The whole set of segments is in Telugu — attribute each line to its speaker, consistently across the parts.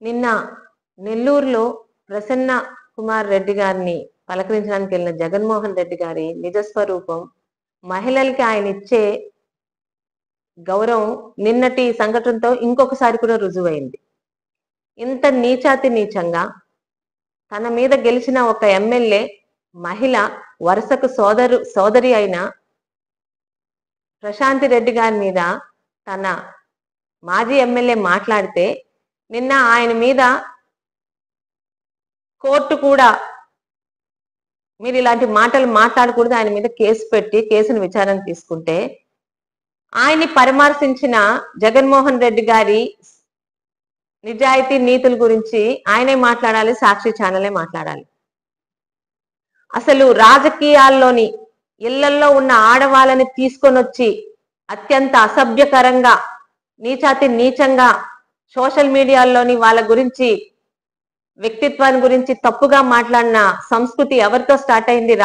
Speaker 1: నిన్న నెల్లూరులో ప్రసన్న కుమార్ రెడ్డి గారిని పలకరించడానికి వెళ్ళిన జగన్మోహన్ రెడ్డి గారి నిజస్వరూపం, మహిళలకి ఆయన ఇచ్చే గౌరవం నిన్నటి సంఘటనతో ఇంకొకసారి కూడా రుజువైంది. ఇంత నీచాతి నీచంగా తన మీద గెలిచిన ఒక ఎమ్మెల్యే మహిళ వరుసకు సోదరి అయిన ప్రశాంతి రెడ్డి గారి మీద తన మాజీ ఎమ్మెల్యే మాట్లాడితే నిన్న ఆయన మీద కోర్టు కూడా మీరు ఇలాంటి మాటలు మాట్లాడకూడదు, ఆయన మీద కేసు పెట్టి కేసును విచారణ తీసుకుంటే ఆయన్ని పరామర్శించిన జగన్మోహన్ రెడ్డి గారి నిజాయితీ నీతుల గురించి ఆయనే మాట్లాడాలి, సాక్షి ఛానలే మాట్లాడాలి. అసలు రాజకీయాల్లోని ఇళ్లల్లో ఉన్న ఆడవాళ్ళని తీసుకొని వచ్చి అత్యంత అసభ్యకరంగా నీచాతి నీచంగా సోషల్ మీడియాల్లోని వాళ్ళ గురించి వ్యక్తిత్వాన్ని గురించి తప్పుగా మాట్లాడిన సంస్కృతి ఎవరితో స్టార్ట్ అయింది?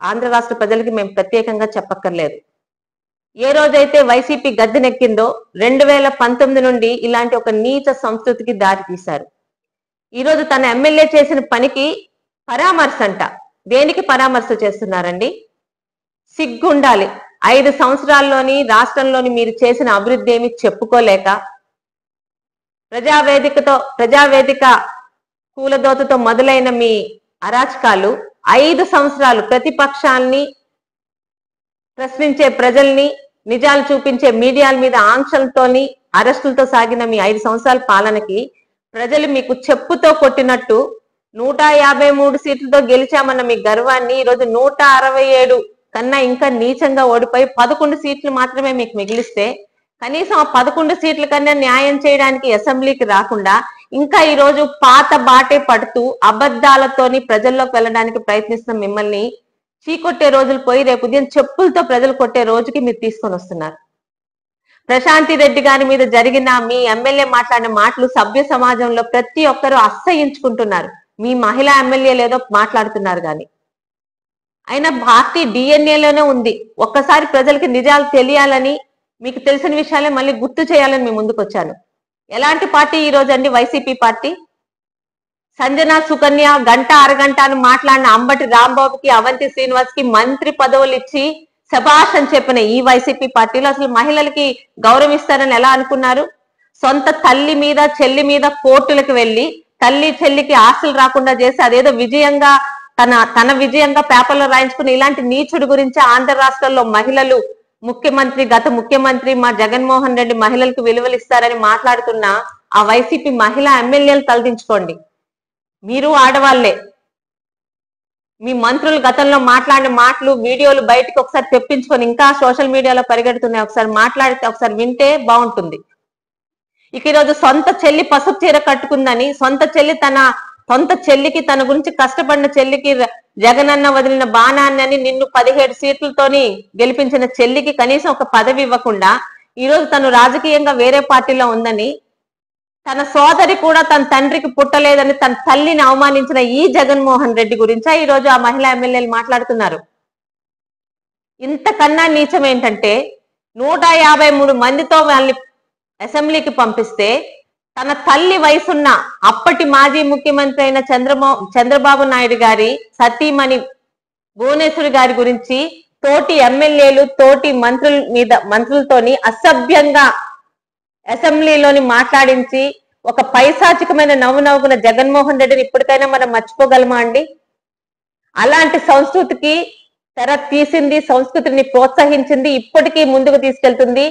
Speaker 1: ఆంధ్ర రాష్ట్ర ప్రజలకి మేము ప్రత్యేకంగా చెప్పక్కర్లేదు. ఏ రోజైతే వైసీపీ గద్దెనెక్కిందో 2019 నుండి ఇలాంటి ఒక నీచ సంస్కృతికి దారి తీశారు. ఈరోజు తన ఎమ్మెల్యే చేసిన పనికి పరామర్శ అంట. దేనికి పరామర్శ చేస్తున్నారండి? సిగ్గుండాలి. 5 సంవత్సరాల్లోని రాష్ట్రంలోని మీరు చేసిన అభివృద్ధి ఏమి చెప్పుకోలేక ప్రజావేదిక కూలదోతతో మొదలైన మీ అరాచకాలు 5 సంవత్సరాలు ప్రతిపక్షాల్ని ప్రశ్నించే ప్రజల్ని, నిజాలు చూపించే మీడియాల మీద ఆంక్షలతోని అరెస్టులతో సాగిన మీ 5 సంవత్సరాల పాలనకి ప్రజలు మీకు చెప్పుతో కొట్టినట్టు 153 సీట్లతో గెలిచామన్న మీ గర్వాన్ని ఈరోజు 167 కన్నా ఇంకా నీచంగా ఓడిపోయి 11 సీట్లు మాత్రమే మీకు మిగిలిస్తే కనీసం ఆ 11 సీట్ల కన్నా న్యాయం చేయడానికి అసెంబ్లీకి రాకుండా ఇంకా ఈ రోజు పాత బాటే పడుతూ అబద్ధాలతోని ప్రజల్లోకి వెళ్ళడానికి ప్రయత్నిస్తున్న మిమ్మల్ని చీకొట్టే రోజులు పోయి రేపు ఉదయం చెప్పులతో ప్రజలు కొట్టే రోజుకి మీరు తీసుకొని వస్తున్నారు. ప్రశాంతి రెడ్డి గారి మీద జరిగిన మీ ఎమ్మెల్యే మాట్లాడిన మాటలు సభ్య సమాజంలో ప్రతి ఒక్కరూ అసహ్యించుకుంటున్నారు. మీ మహిళా ఎమ్మెల్యేలు ఏదో మాట్లాడుతున్నారు కానీ అయినా పార్టీ డిఎన్ఏలోనే ఉంది. ఒక్కసారి ప్రజలకి నిజాలు తెలియాలని, మీకు తెలిసిన విషయాలే మళ్ళీ గుర్తు చేయాలని మీ ముందుకు వచ్చాను. ఎలాంటి పార్టీ ఈ రోజు అండి? YCP party. సంజన సుకన్య గంట అరగంట అని మాట్లాడిన అంబటి రాంబాబుకి, అవంతి శ్రీనివాస్ కి మంత్రి పదవులు ఇచ్చి శభాష్ అని చెప్పిన ఈ వైసీపీ పార్టీలో అసలు మహిళలకి గౌరవిస్తారని ఎలా అనుకున్నారు? సొంత తల్లి మీద చెల్లి మీద కోర్టులకు వెళ్ళి తల్లి చెల్లికి ఆస్తులు రాకుండా చేసి అదేదో విజయంగా తన విజయంగా పేపర్లో రాయించుకుని ఇలాంటి నీచుడి గురించి ఆంధ్ర రాష్ట్రంలో మహిళలు గత ముఖ్యమంత్రి మా జగన్మోహన్ రెడ్డి మహిళలకు విలువలు ఇస్తారని మాట్లాడుతున్న ఆ వైసీపీ మహిళా ఎమ్మెల్యేలు తలదించుకోండి. మీరు ఆడవాళ్లే. మీ మంత్రులు గతంలో మాట్లాడిన మాటలు వీడియోలు బయటకు ఒకసారి తెప్పించుకొని ఇంకా సోషల్ మీడియాలో పరిగెడుతున్నాయి. ఒకసారి మాట్లాడితే ఒకసారి వింటే బాగుంటుంది. ఇక ఈరోజు సొంత చెల్లి పసుపు చీర కట్టుకుందని, సొంత చెల్లికి తన గురించి కష్టపడిన చెల్లికి జగనన్న వదిలిన బాణాన్ని అని నిన్ను 17 సీట్లతోని గెలిపించిన చెల్లికి కనీసం ఒక పదవి ఇవ్వకుండా ఈరోజు తను రాజకీయంగా వేరే పార్టీలో ఉందని, తన సోదరి కూడా తన తండ్రికి పుట్టలేదని తన తల్లిని అవమానించిన ఈ జగన్మోహన్ రెడ్డి గురించా ఈరోజు ఆ మహిళా ఎమ్మెల్యేలు మాట్లాడుతున్నారు. ఇంతకన్నా నీచం ఏంటంటే 153 మందితో వాళ్ళని అసెంబ్లీకి పంపిస్తే తన తల్లి వయసున్న అప్పటి మాజీ ముఖ్యమంత్రి అయిన చంద్రబాబు నాయుడు గారి సతీమణి భువనేశ్వరి గారి గురించి తోటి ఎమ్మెల్యేలు తోటి మంత్రులతోని అసభ్యంగా అసెంబ్లీలోని మాట్లాడించి ఒక పైశాచికమైన నవ్వుకున్న జగన్మోహన్ రెడ్డిని ఇప్పటికైనా మనం మర్చిపోగలమా అండి? అలాంటి సంస్కృతికి తెర తీసింది, సంస్కృతిని ప్రోత్సహించింది, ఇప్పటికీ ముందుకు తీసుకెళ్తుంది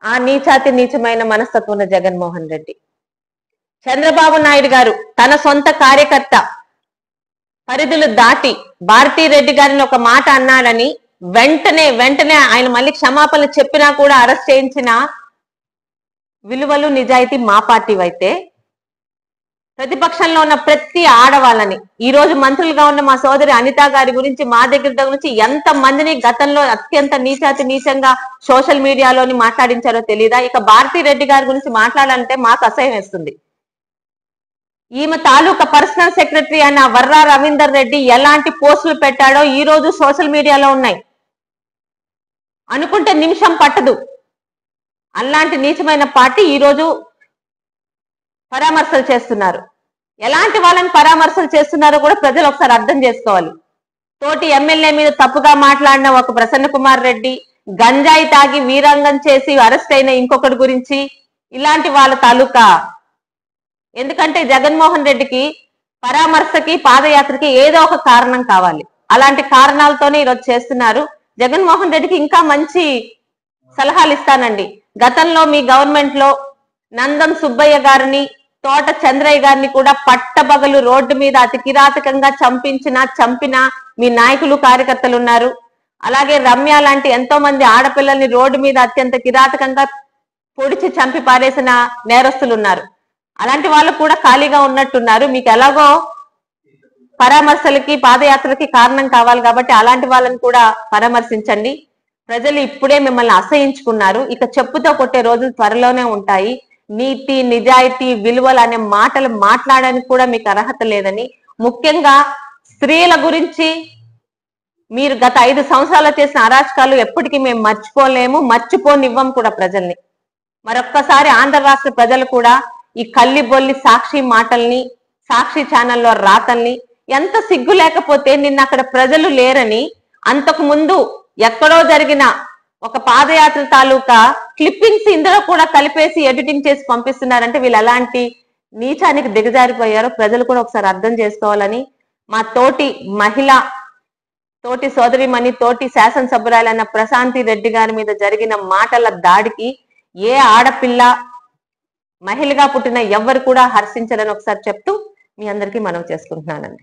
Speaker 1: ఆ నీచమైన మనస్తత్వం ఉన్న జగన్మోహన్ రెడ్డి. చంద్రబాబు నాయుడు గారు తన సొంత కార్యకర్త పరిధులు దాటి భారతీరెడ్డి గారిని ఒక మాట అన్నాడని వెంటనే ఆయన మళ్ళీ క్షమాపణలు చెప్పినా కూడా అరెస్ట్ చేయించిన విలువలు నిజాయితీ మా పార్టీ అయితే, ప్రతిపక్షంలో ఉన్న ప్రతి ఆడవాళ్ళని ఈ రోజు మంత్రులుగా ఉన్న మా సోదరి అనిత గారి గురించి మా దగ్గర నుంచి ఎంత మందిని గతంలో అత్యంత నీచంగా సోషల్ మీడియాలోని మాట్లాడించారో తెలీదా? ఇక భారతీరెడ్డి గారి గురించి మాట్లాడాలంటే మాకు అసహ్యం వేస్తుంది. ఈమె తాలూకా పర్సనల్ సెక్రటరీ అయిన వర్రా రవీందర్ రెడ్డి ఎలాంటి పోస్టులు పెట్టాడో ఈ రోజు సోషల్ మీడియాలో ఉన్నాయి. అనుకుంటే నిమిషం పట్టదు. అలాంటి నీచమైన పార్టీ ఈ రోజు పరామర్శలు చేస్తున్నారు. ఎలాంటి వాళ్ళని పరామర్శలు చేస్తున్నారో కూడా ప్రజలు ఒకసారి అర్థం చేసుకోవాలి. తోటి ఎమ్మెల్యే మీద తప్పుగా మాట్లాడిన ఒక ప్రసన్న కుమార్ రెడ్డి, గంజాయి తాగి వీరంగం చేసి అరెస్ట్ అయిన ఇంకొకటి గురించి, ఇలాంటి వాళ్ళ తాలూకా. ఎందుకంటే జగన్మోహన్ రెడ్డికి పరామర్శకి పాదయాత్రకి ఏదో ఒక కారణం కావాలి. అలాంటి కారణాలతోనే ఈరోజు చేస్తున్నారు. జగన్మోహన్ రెడ్డికి ఇంకా మంచి సలహాలు ఇస్తానండి. గతంలో మీ గవర్నమెంట్ లో నందం సుబ్బయ్య గారిని, తోట చంద్రయ్య గారిని కూడా పట్టబగలు రోడ్డు మీద అతి కిరాతకంగా చంపిన మీ నాయకులు కార్యకర్తలు ఉన్నారు. అలాగే రమ్య లాంటి ఎంతో మంది ఆడపిల్లల్ని రోడ్డు మీద అత్యంత కిరాతకంగా పొడిచి చంపి పారేసిన నేరస్తులు ఉన్నారు. అలాంటి వాళ్ళు కూడా ఖాళీగా ఉన్నట్టున్నారు. మీకు ఎలాగో పరామర్శలకి పాదయాత్రకి కారణం కావాలి కాబట్టి అలాంటి వాళ్ళని కూడా పరామర్శించండి. ప్రజలు ఇప్పుడే మిమ్మల్ని అసహించుకున్నారు. ఇక చెప్పుతో కొట్టే రోజులు త్వరలోనే ఉంటాయి. నీతి, నిజాయితీ, విలువలు అనే మాటలు మాట్లాడడానికి కూడా మీకు అర్హత లేదని, ముఖ్యంగా స్త్రీల గురించి మీరు గత 5 సంవత్సరాలు చేసిన అరాచకాలు ఎప్పటికీ మేము మర్చిపోలేము, మర్చిపోనివ్వం కూడా ప్రజల్ని. మరొక్కసారి ఆంధ్ర రాష్ట్ర ప్రజలు కూడా ఈ కల్లిబొల్లి సాక్షి మాటల్ని, సాక్షి ఛానల్లో రాతల్ని, ఎంత సిగ్గు లేకపోతే నిన్న అక్కడ ప్రజలు లేరని అంతకు ముందు ఎక్కడో జరిగిన ఒక పాదయాత్ర తాలూకా క్లిప్పింగ్స్ ఇందులో కూడా కలిపేసి ఎడిటింగ్ చేసి పంపిస్తున్నారంటే వీళ్ళు ఎలాంటి నీచానికి దిగజారిపోయారో ప్రజలు కూడా ఒకసారి అర్థం చేసుకోవాలని, మా తోటి మహిళ, తోటి సోదరిమణి, తోటి శాసనసభ్యురాలైన ప్రశాంతి రెడ్డి గారి మీద జరిగిన మాటల దాడికి ఏ ఆడపిల్ల, మహిళగా పుట్టిన ఎవ్వరు కూడా హర్షించరని ఒకసారి చెప్తూ మీ అందరికీ మనవి చేసుకుంటున్నానండి.